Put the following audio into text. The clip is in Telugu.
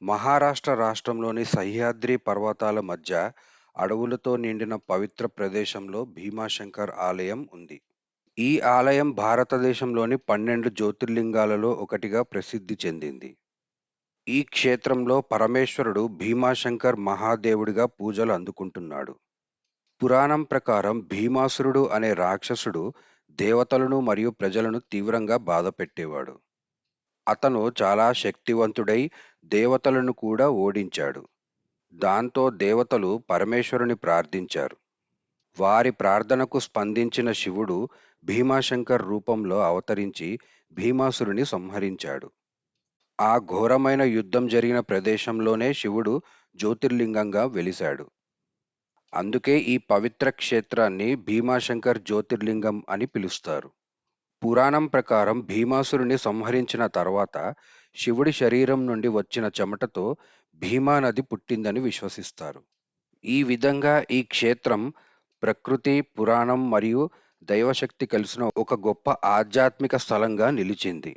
మహారాష్ట్ర రాష్ట్రంలోని సహ్యాద్రి పర్వతాల మధ్య అడవులతో నిండిన పవిత్ర ప్రదేశంలో భీమాశంకర్ ఆలయం ఉంది. ఈ ఆలయం భారతదేశంలోని 12 జ్యోతిర్లింగాలలో ఒకటిగా ప్రసిద్ధి చెందింది. ఈ క్షేత్రంలో పరమేశ్వరుడు భీమాశంకర్ మహాదేవుడిగా పూజలు అందుకుంటున్నాడు. పురాణం ప్రకారం భీమాసురుడు అనే రాక్షసుడు దేవతలను మరియు ప్రజలను తీవ్రంగా బాధపెట్టేవాడు. అతను చాలా శక్తివంతుడై దేవతలను కూడా ఓడించాడు. దాంతో దేవతలు పరమేశ్వరుని ప్రార్థించారు. వారి ప్రార్థనకు స్పందించిన శివుడు భీమాశంకర్ రూపంలో అవతరించి భీమాసురుని సంహరించాడు. ఆ ఘోరమైన యుద్ధం జరిగిన ప్రదేశంలోనే శివుడు జ్యోతిర్లింగంగా వెలిశాడు. అందుకే ఈ పవిత్ర క్షేత్రాన్ని భీమాశంకర్ జ్యోతిర్లింగం అని పిలుస్తారు. పురాణం ప్రకారం భీమాసురుని సంహరించిన తర్వాత శివుడి శరీరం నుండి వచ్చిన చెమటతో భీమా నది పుట్టిందని విశ్వసిస్తారు. ఈ విధంగా ఈ క్షేత్రం ప్రకృతి, పురాణం మరియు దైవశక్తి కలిసిన ఒక గొప్ప ఆధ్యాత్మిక స్థలంగా నిలిచింది.